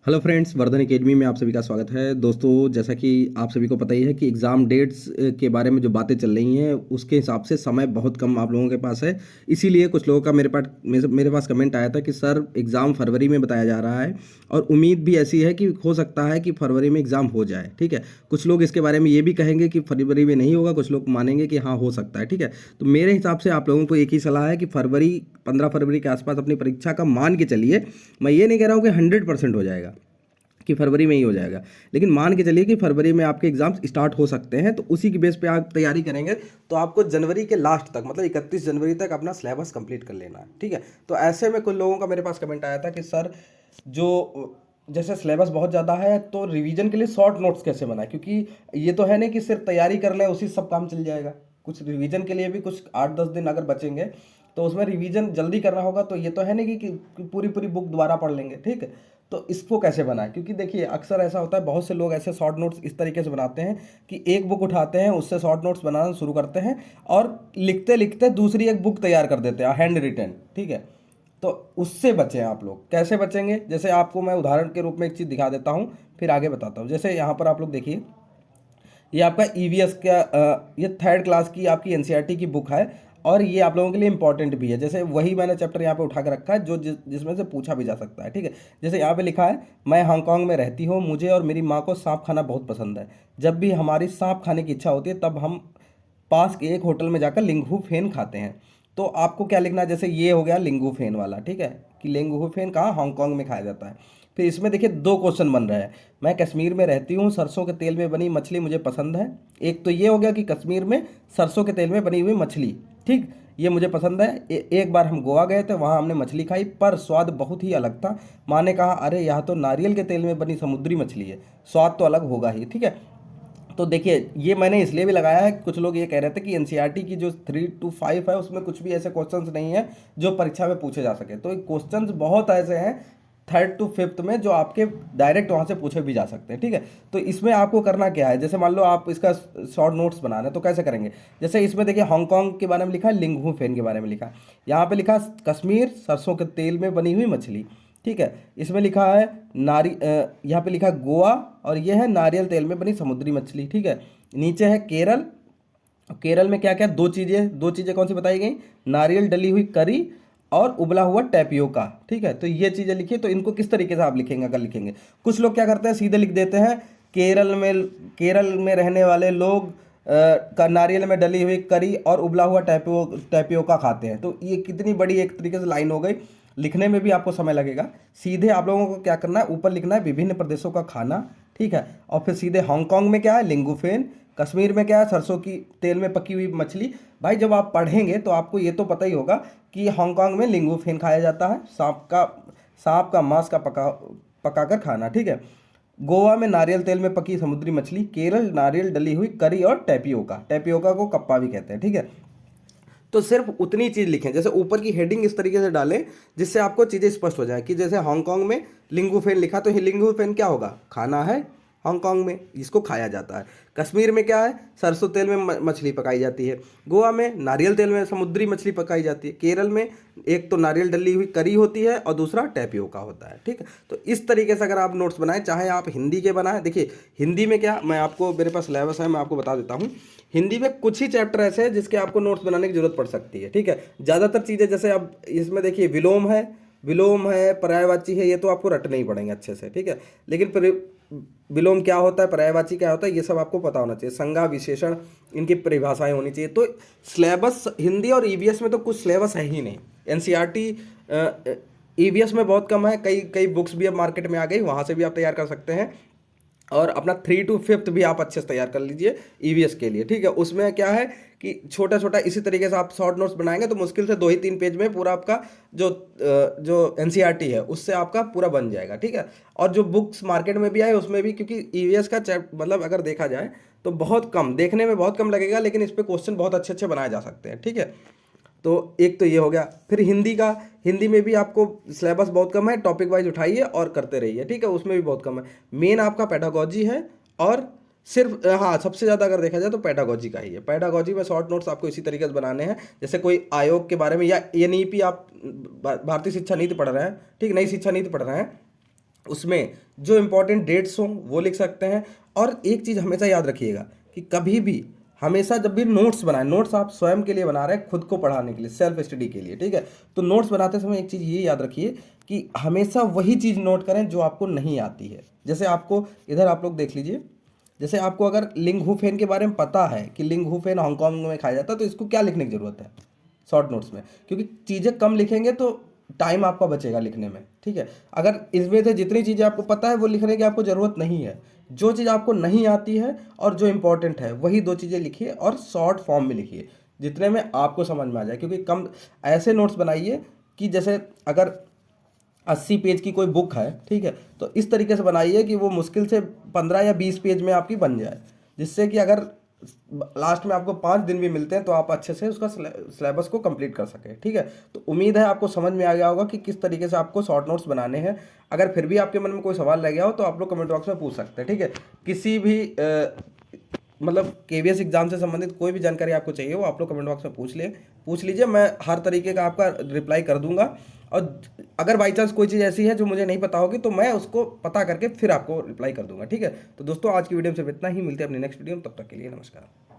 Hello friends, Vardhan academy में आप सभी का स्वागत है। दोस्तों, जैसा कि आप सभी को पता ही है कि एग्ज़ाम डेट्स के बारे में जो बातें चल रही हैं उसके हिसाब से समय बहुत कम आप लोगों के पास है। इसीलिए कुछ लोगों का मेरे पास कमेंट आया था कि सर एग्ज़ाम फरवरी में बताया जा रहा है और उम्मीद भी ऐसी है कि हो सकता है कि फरवरी में एग्ज़ाम हो जाए। ठीक है, कुछ लोग इसके बारे में ये भी कहेंगे कि फरवरी में नहीं होगा, कुछ लोग मानेंगे कि हाँ हो सकता है। ठीक है, तो मेरे हिसाब से आप लोगों को एक ही सलाह है कि 15 फरवरी के आसपास अपनी परीक्षा का मान के चलिए। मैं ये नहीं कह रहा हूँ कि 100% हो जाएगा, कि फरवरी में ही हो जाएगा, लेकिन मान के चलिए कि फरवरी में आपके एग्जाम्स स्टार्ट हो सकते हैं। तो उसी की बेस पे आप तैयारी करेंगे तो आपको जनवरी के लास्ट तक, मतलब 31 जनवरी तक अपना सिलेबस कंप्लीट कर लेना है। ठीक है, तो ऐसे में कुछ लोगों का मेरे पास कमेंट आया था कि सर जो जैसे सिलेबस बहुत ज़्यादा है तो रिवीजन के लिए शॉर्ट नोट्स कैसे बनाए, क्योंकि ये तो है नहीं कि सिर्फ तैयारी कर लें उसी से सब काम चल जाएगा। कुछ रिवीजन के लिए भी कुछ 8-10 दिन अगर बचेंगे तो उसमें रिवीजन जल्दी करना होगा। तो ये तो है नहीं कि पूरी पूरी बुक दोबारा पढ़ लेंगे। ठीक है, तो इसको कैसे बनाएं, क्योंकि देखिए अक्सर ऐसा होता है, बहुत से लोग ऐसे शॉर्ट नोट्स इस तरीके से बनाते हैं कि एक बुक उठाते हैं, उससे शॉर्ट नोट्स बनाना शुरू करते हैं और लिखते लिखते दूसरी एक बुक तैयार कर देते हैं, हैंड रिटन। ठीक है, तो उससे बचें। आप लोग कैसे बचेंगे, जैसे आपको मैं उदाहरण के रूप में एक चीज़ दिखा देता हूँ, फिर आगे बताता हूँ। जैसे यहाँ पर आप लोग देखिए, ये आपका ईवीएस का ये थर्ड क्लास की आपकी एनसीईआरटी की बुक है और ये आप लोगों के लिए इंपॉर्टेंट भी है। जैसे वही मैंने चैप्टर यहाँ पे उठा के रखा है जो जिसमें से पूछा भी जा सकता है। ठीक है, जैसे यहाँ पे लिखा है, मैं हांगकांग में रहती हूँ, मुझे और मेरी माँ को सांप खाना बहुत पसंद है। जब भी हमारी सांप खाने की इच्छा होती है तब हम पास के एक होटल में जाकर लिंगहू फेन खाते हैं। तो आपको क्या लिखना है, जैसे ये हो गया लिंगहू फेन वाला। ठीक है, कि लिंगहू फेन कहाँ, हांगकांग में खाया जाता है। फिर इसमें देखिए दो क्वेश्चन बन रहे हैं। मैं कश्मीर में रहती हूँ, सरसों के तेल में बनी मछली मुझे पसंद है। एक तो ये हो गया कि कश्मीर में सरसों के तेल में बनी हुई मछली, ठीक, ये मुझे पसंद है। एक बार हम गोवा गए थे, वहाँ हमने मछली खाई पर स्वाद बहुत ही अलग था। माँ ने कहा, अरे यह तो नारियल के तेल में बनी समुद्री मछली है, स्वाद तो अलग होगा ही। ठीक है, तो देखिए ये मैंने इसलिए भी लगाया है, कुछ लोग ये कह रहे थे कि एनसीईआरटी की जो 3 to 5 है उसमें कुछ भी ऐसे क्वेश्चंस नहीं है जो परीक्षा में पूछे जा सके। तो क्वेश्चंस बहुत ऐसे हैं 3rd to 5th में जो आपके डायरेक्ट वहाँ से पूछे भी जा सकते हैं। ठीक है, तो इसमें आपको करना क्या है, जैसे मान लो आप इसका शॉर्ट नोट्स बना रहे हैं तो कैसे करेंगे। जैसे इसमें देखिए हांगकांग के बारे में लिखा है, लिंगहू फेन के बारे में लिखा है, यहाँ पे लिखा है कश्मीर सरसों के तेल में बनी हुई मछली। ठीक है, इसमें लिखा है यहाँ पे लिखा है गोवा और ये है नारियल तेल में बनी समुद्री मछली। ठीक है, नीचे है केरल। केरल में क्या क्या, दो चीज़ें कौन सी बताई गई, नारियल डली हुई करी और उबला हुआ टैपियोका। ठीक है, तो ये चीज़ें लिखिए। तो इनको किस तरीके से आप लिखेंगे, अगर लिखेंगे, कुछ लोग क्या करते हैं सीधे लिख देते हैं, केरल में रहने वाले लोग का नारियल में डली हुई करी और उबला हुआ टैपियोका खाते हैं। तो ये कितनी बड़ी एक तरीके से लाइन हो गई, लिखने में भी आपको समय लगेगा। सीधे आप लोगों को क्या करना है, ऊपर लिखना है विभिन्न प्रदेशों का खाना। ठीक है, और फिर सीधे हांगकांग में क्या है, लिंगुफेन, कश्मीर में क्या है, सरसों की तेल में पकी हुई मछली। भाई जब आप पढ़ेंगे तो आपको ये तो पता ही होगा कि हांगकांग में लिंगुफेन खाया जाता है, सांप का मांस का पकाकर खाना। ठीक है, गोवा में नारियल तेल में पकी समुद्री मछली, केरल नारियल डली हुई करी और टैपियोका, टैपियोका को कप्पा भी कहते हैं। ठीक है, तो सिर्फ उतनी चीज़ लिखें, जैसे ऊपर की हेडिंग इस तरीके से डालें जिससे आपको चीज़ें स्पष्ट हो जाए कि जैसे हांगकांग में लिंगुफेन लिखा तो लिंगुफेन क्या होगा, खाना है हांगकांग में, इसको खाया जाता है। कश्मीर में क्या है, सरसों तेल में मछली पकाई जाती है। गोवा में नारियल तेल में समुद्री मछली पकाई जाती है। केरल में एक तो नारियल डली हुई करी होती है और दूसरा टैपियोका होता है। ठीक है, तो इस तरीके से अगर आप नोट्स बनाएं, चाहे आप हिंदी के बनाएं। देखिए हिंदी में क्या, मैं आपको, मेरे पास सिलेबस है, मैं आपको बता देता हूँ। हिंदी में कुछ ही चैप्टर ऐसे हैं जिसके आपको नोट्स बनाने की जरूरत पड़ सकती है। ठीक है, ज़्यादातर चीज़ें जैसे अब इसमें देखिए विलोम है पर्यायवाची है, ये तो आपको रटने ही पड़ेंगे अच्छे से। ठीक है, लेकिन विलोम क्या होता है, पर्यायवाची क्या होता है, ये सब आपको पता होना चाहिए। संज्ञा विशेषण, इनकी परिभाषाएं होनी चाहिए। तो सिलेबस हिंदी और ईवीएस में तो कुछ सिलेबस है ही नहीं। एनसीईआरटी ईवीएस में बहुत कम है, कई कई बुक्स भी अब मार्केट में आ गई, वहाँ से भी आप तैयार कर सकते हैं। और अपना 3 to 5 भी आप अच्छे से तैयार कर लीजिए ईवीएस के लिए। ठीक है, उसमें क्या है कि छोटा छोटा इसी तरीके से आप शॉर्ट नोट्स बनाएंगे तो मुश्किल से 2 ही 3 पेज में पूरा आपका जो एनसीईआरटी है उससे आपका पूरा बन जाएगा। ठीक है, और जो बुक्स मार्केट में भी आए उसमें भी, क्योंकि ईवीएस का मतलब अगर देखा जाए तो बहुत कम, देखने में बहुत कम लगेगा, लेकिन इस पर क्वेश्चन बहुत अच्छे अच्छे बनाए जा सकते हैं। ठीक है, तो एक तो ये हो गया। फिर हिंदी में भी आपको सिलेबस बहुत कम है, टॉपिक वाइज उठाइए और करते रहिए। ठीक है, उसमें भी बहुत कम है। मेन आपका पेडागोजी है और सिर्फ, हाँ, सबसे ज़्यादा अगर देखा जाए तो पेडागोजी का ही है। पेडागोजी में शॉर्ट नोट्स आपको इसी तरीके से बनाने हैं, जैसे कोई आयोग के बारे में या एनईपी, आप भारतीय शिक्षा नीति पढ़ रहे हैं, ठीक, नई शिक्षा नीति पढ़ रहे हैं, उसमें जो इंपॉर्टेंट डेट्स हों वो लिख सकते हैं। और एक चीज़ हमेशा याद रखिएगा कि कभी भी हमेशा जब भी नोट्स बनाएं, नोट्स आप स्वयं के लिए बना रहे हैं, खुद को पढ़ाने के लिए, सेल्फ स्टडी के लिए, ठीक है, तो नोट्स बनाते समय एक चीज़ ये याद रखिए कि हमेशा वही चीज़ नोट करें जो आपको नहीं आती है। जैसे आपको इधर आप लोग देख लीजिए, जैसे आपको अगर लिंग हू फेन के बारे में पता है कि लिंग हू फेन हांगकांग में खाया जाता है, तो इसको क्या लिखने की ज़रूरत है शॉर्ट नोट्स में, क्योंकि चीज़ें कम लिखेंगे तो टाइम आपका बचेगा लिखने में, ठीक है। अगर इसमें से जितनी चीज़ें आपको पता है वो लिखने की आपको ज़रूरत नहीं है, जो चीज़ आपको नहीं आती है और जो इंपॉर्टेंट है वही दो चीज़ें लिखिए और शॉर्ट फॉर्म में लिखिए, जितने में आपको समझ में आ जाए। क्योंकि कम ऐसे नोट्स बनाइए कि जैसे अगर 80 पेज की कोई बुक है, ठीक है, तो इस तरीके से बनाइए कि वो मुश्किल से 15 या 20 पेज में आपकी बन जाए, जिससे कि अगर लास्ट में आपको 5 दिन भी मिलते हैं तो आप अच्छे से उसका सिलेबस को कंप्लीट कर सकें, ठीक है। तो उम्मीद है आपको समझ में आ गया होगा कि किस तरीके से आपको शॉर्ट नोट्स बनाने हैं। अगर फिर भी आपके मन में कोई सवाल रह गया हो तो आप लोग कमेंट बॉक्स में पूछ सकते हैं, ठीक है। किसी भी मतलब केवीएस एग्जाम से संबंधित कोई भी जानकारी आपको चाहिए वो आप लोग कमेंट बॉक्स में पूछ लीजिए, मैं हर तरीके का आपका रिप्लाई कर दूंगा। और अगर बाई चांस कोई चीज़ ऐसी है जो मुझे नहीं पता होगी तो मैं उसको पता करके फिर आपको रिप्लाई कर दूंगा, ठीक है। तो दोस्तों आज की वीडियो में सिर्फ इतना ही, मिलते हैं अपनी नेक्स्ट वीडियो में, तब तक के लिए नमस्कार।